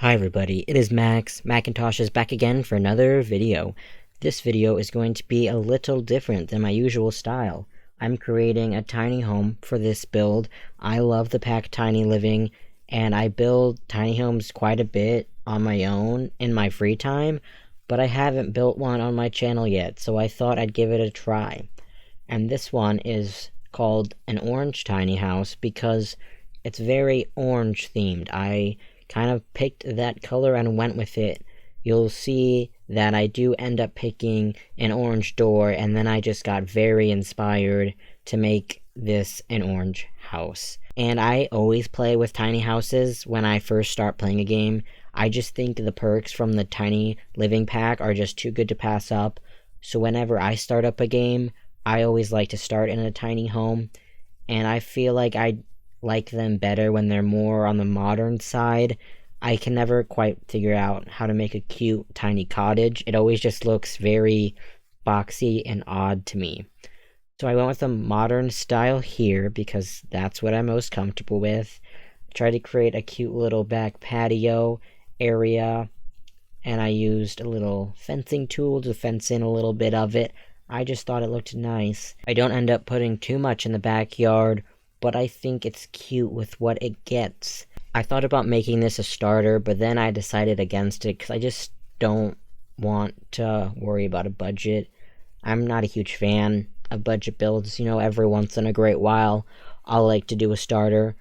Hi everybody, it is Max. Macintosh is back again for another video. This video is going to be a little different than my usual style. I'm creating a tiny home for this build. I love the pack Tiny Living, and I build tiny homes quite a bit on my own in my free time, but I haven't built one on my channel yet, so I thought I'd give it a try. And this one is called an orange tiny house because it's very orange themed. I kind of picked that color and went with it. You'll see that I do end up picking an orange door, and then I just got very inspired to make this an orange house. And I always play with tiny houses when I first start playing a game. I just think the perks from the Tiny Living pack are just too good to pass up. So whenever I start up a game, I always like to start in a tiny home, and I feel like I like them better when they're more on the modern side. I can never quite figure out how to make a cute tiny cottage. It always just looks very boxy and odd to me. So I went with a modern style here because that's what I'm most comfortable with. Tried to create a cute little back patio area, and I used a little fencing tool to fence in a little bit of it. I just thought it looked nice. I don't end up putting too much in the backyard, but I think it's cute with what it gets. I thought about making this a starter, but then I decided against it because I just don't want to worry about a budget. I'm not a huge fan of budget builds. Every once in a great while, I'll like to do a starter,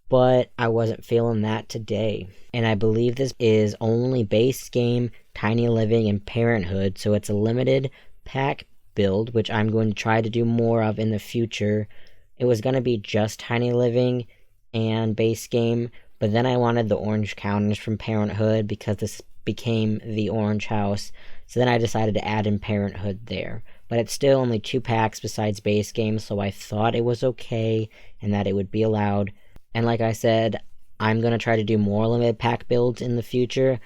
but I wasn't feeling that today. And I believe this is only base game, Tiny Living, and Parenthood, so it's a limited pack build, which I'm going to try to do more of in the future. It was going to be just Tiny Living and base game, but then I wanted the orange counters from Parenthood because this became the orange house, so then I decided to add in Parenthood there. But it's still only 2 packs besides base game, so I thought it was okay and that it would be allowed. And like I said, I'm going to try to do more limited pack builds in the future.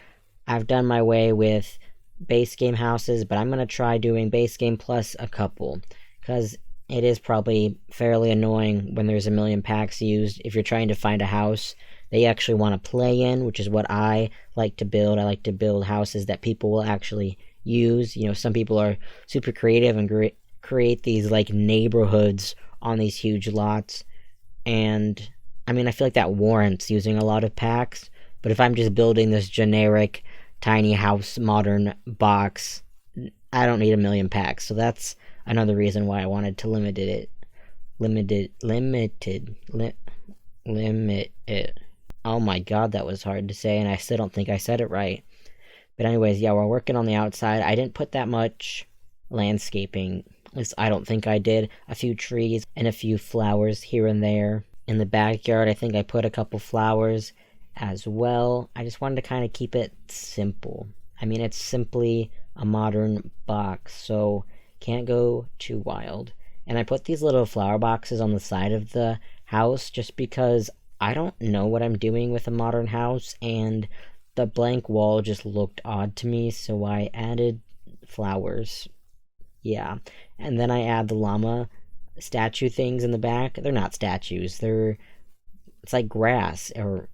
I've done my way with base game houses, but I'm going to try doing base game plus a couple, because it is probably fairly annoying when there's a million packs used if you're trying to find a house that you actually want to play in, which is what I like to build. I like to build houses that people will actually use. Some people are super creative and create these like neighborhoods on these huge lots, and I feel like that warrants using a lot of packs. But if I'm just building this generic tiny house modern box, I don't need a million packs. So that's another reason why I wanted to limit it. Oh my god, that was hard to say, and I still don't think I said it right. But anyways, yeah, we're working on the outside. I didn't put that much landscaping. At least I don't think I did. A few trees and a few flowers here and there. In the backyard, I think I put a couple flowers as well. I just wanted to kind of keep it simple. It's simply a modern box, so can't go too wild. And I put these little flower boxes on the side of the house just because I don't know what I'm doing with a modern house, and the blank wall just looked odd to me, so I added flowers. Yeah. And then I add the llama statue things in the back. They're not statues. It's like grass or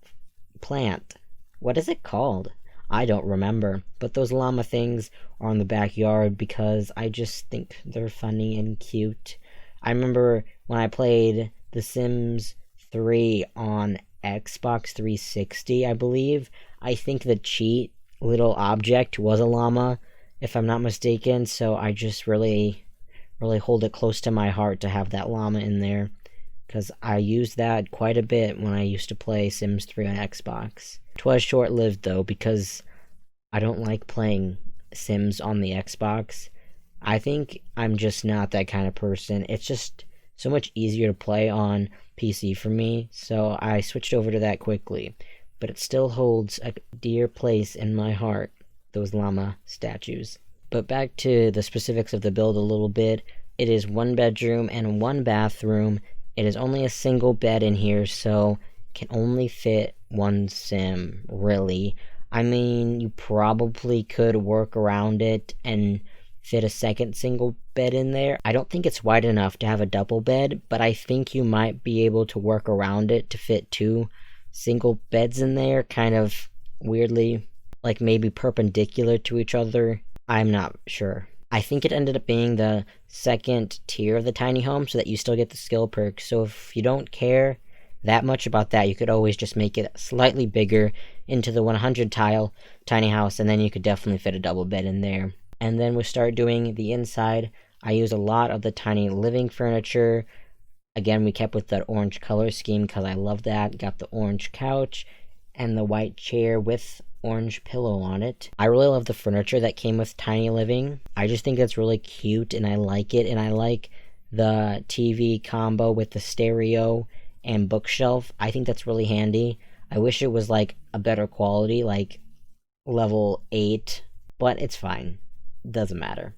plant. What is it called? I don't remember, but those llama things are in the backyard because I just think they're funny and cute. I remember when I played The Sims 3 on Xbox 360, I believe, I think the cheat little object was a llama, if I'm not mistaken, so I just really hold it close to my heart to have that llama in there, because I used that quite a bit when I used to play Sims 3 on Xbox. 'Twas short-lived though, because I don't like playing Sims on the Xbox. I think I'm just not that kind of person. It's just so much easier to play on PC for me, so I switched over to that quickly. But it still holds a dear place in my heart, those llama statues. But back to the specifics of the build a little bit. It is 1 bedroom and 1 bathroom. It is only a single bed in here, so can only fit 1 sim, really. You probably could work around it and fit a second single bed in there. I don't think it's wide enough to have a double bed, but I think you might be able to work around it to fit 2 single beds in there, kind of weirdly, like maybe perpendicular to each other. I'm not sure. I think it ended up being the second tier of the tiny home so that you still get the skill perk. So if you don't care that much about that, you could always just make it slightly bigger into the 100 tile tiny house, and then you could definitely fit a double bed in there. And then we start doing the inside. I use a lot of the tiny living furniture. Again, we kept with that orange color scheme because I love that. Got the orange couch and the white chair with orange pillow on it. I really love the furniture that came with Tiny Living. I just think it's really cute and I like it, and I like the TV combo with the stereo and bookshelf. I think that's really handy. I wish it was like a better quality, like level 8, but it's fine. Doesn't matter.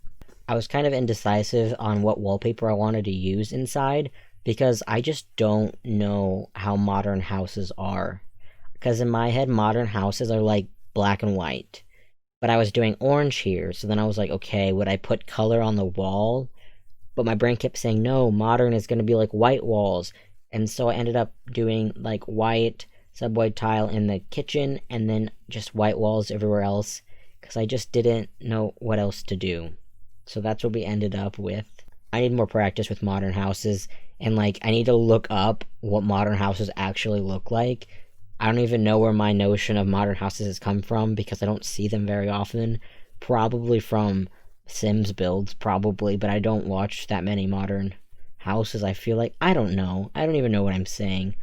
I was kind of indecisive on what wallpaper I wanted to use inside because I just don't know how modern houses are. Because in my head, modern houses are like black and white. But I was doing orange here, so then I was like, okay, would I put color on the wall? But my brain kept saying, no, modern is going to be like white walls. And so I ended up doing like white, sub-white tile in the kitchen, and then just white walls everywhere else. Because I just didn't know what else to do. So that's what we ended up with. I need more practice with modern houses, and like I need to look up what modern houses actually look like. I don't even know where my notion of modern houses has come from because I don't see them very often. Probably from Sims builds, probably, but I don't watch that many modern houses. I feel like, I don't know. I don't even know what I'm saying.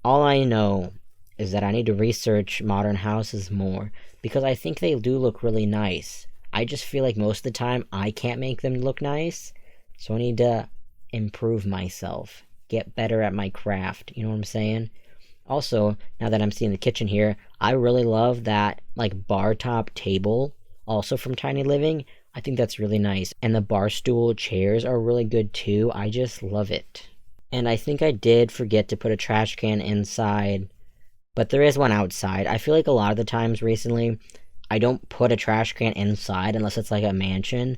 All I know is that I need to research modern houses more because I think they do look really nice. I just feel like most of the time I can't make them look nice, so I need to improve myself, get better at my craft, you know what I'm saying? Also, now that I'm seeing the kitchen here, I really love that like bar top table, also from Tiny Living. I think that's really nice. And the bar stool chairs are really good too. I just love it. And I think I did forget to put a trash can inside, but there is one outside. I feel like a lot of the times recently, I don't put a trash can inside unless it's like a mansion,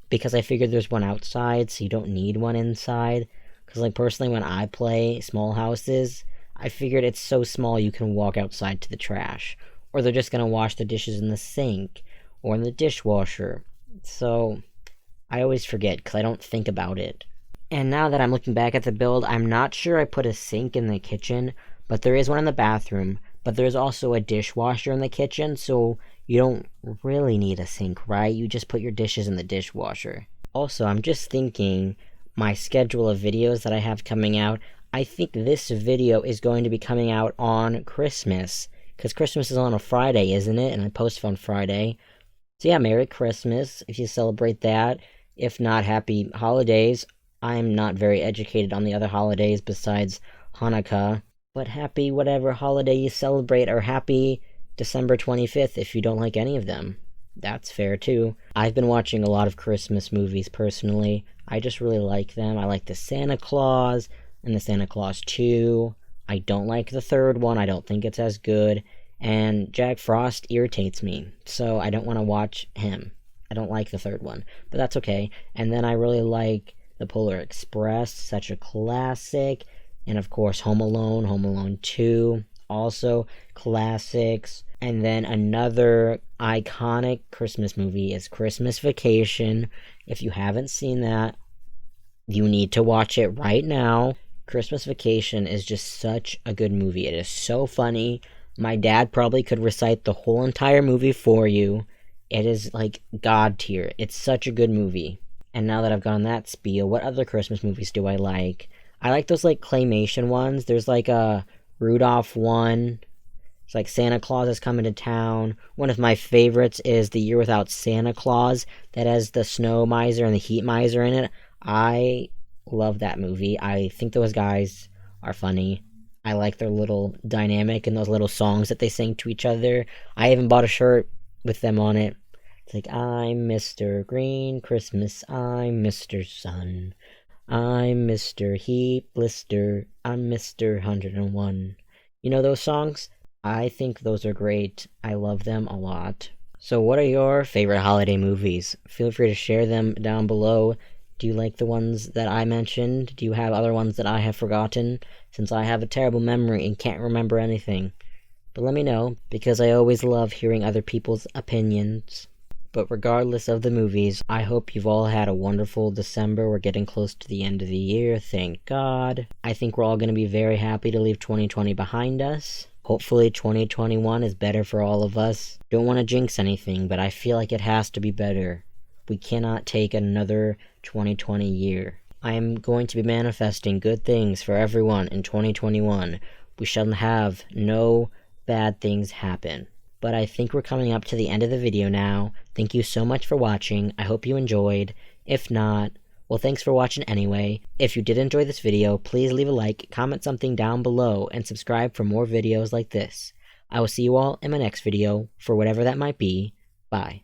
because I figured there's one outside, so you don't need one inside. Because like personally, when I play small houses, I figured it's so small you can walk outside to the trash, or they're just gonna wash the dishes in the sink or in the dishwasher. So I always forget because I don't think about it. And now that I'm looking back at the build, I'm not sure I put a sink in the kitchen, but there is one in the bathroom. But there's also a dishwasher in the kitchen, so you don't really need a sink, right? You just put your dishes in the dishwasher. Also, I'm just thinking, my schedule of videos that I have coming out, I think this video is going to be coming out on Christmas, because Christmas is on a Friday, isn't it? And I post on Friday. So yeah, Merry Christmas, if you celebrate that. If not, Happy Holidays. I'm not very educated on the other holidays besides Hanukkah. But happy whatever holiday you celebrate, or happy December 25th if you don't like any of them. That's fair too. I've been watching a lot of Christmas movies personally. I just really like them. I like the Santa Claus and the Santa Claus 2. I don't like the third one. I don't think it's as good. And Jack Frost irritates me, so I don't want to watch him. I don't like the third one, but that's okay. And then I really like The Polar Express, such a classic. And of course, Home Alone 2, also classics. And then another iconic Christmas movie is Christmas Vacation. If you haven't seen that, you need to watch it right now. Christmas Vacation is just such a good movie. It is so funny. My dad probably could recite the whole entire movie for you. It is like God tier. It's such a good movie. And now that I've gone that spiel, what other Christmas movies do I like? I like those like claymation ones. There's like a Rudolph one. It's like Santa Claus is coming to town. One of my favorites is The Year Without Santa Claus, that has the snow miser and the heat miser in it. I love that movie. I think those guys are funny. I like their little dynamic and those little songs that they sing to each other. I even bought a shirt with them on it. It's like, I'm Mr. Green Christmas, I'm Mr. Sun, I'm Mr. Heat Blister, I'm Mr. 101. You know those songs? I think those are great. I love them a lot. So what are your favorite holiday movies? Feel free to share them down below. Do you like the ones that I mentioned? Do you have other ones that I have forgotten? Since I have a terrible memory and can't remember anything. But let me know, because I always love hearing other people's opinions. But regardless of the movies, I hope you've all had a wonderful December. We're getting close to the end of the year, thank God. I think we're all going to be very happy to leave 2020 behind us. Hopefully 2021 is better for all of us. Don't want to jinx anything, but I feel like it has to be better. We cannot take another 2020 year. I am going to be manifesting good things for everyone in 2021. We shall have no bad things happen. But I think we're coming up to the end of the video now. Thank you so much for watching. I hope you enjoyed. If not, well, thanks for watching anyway. If you did enjoy this video, please leave a like, comment something down below, and subscribe for more videos like this. I will see you all in my next video, for whatever that might be. Bye.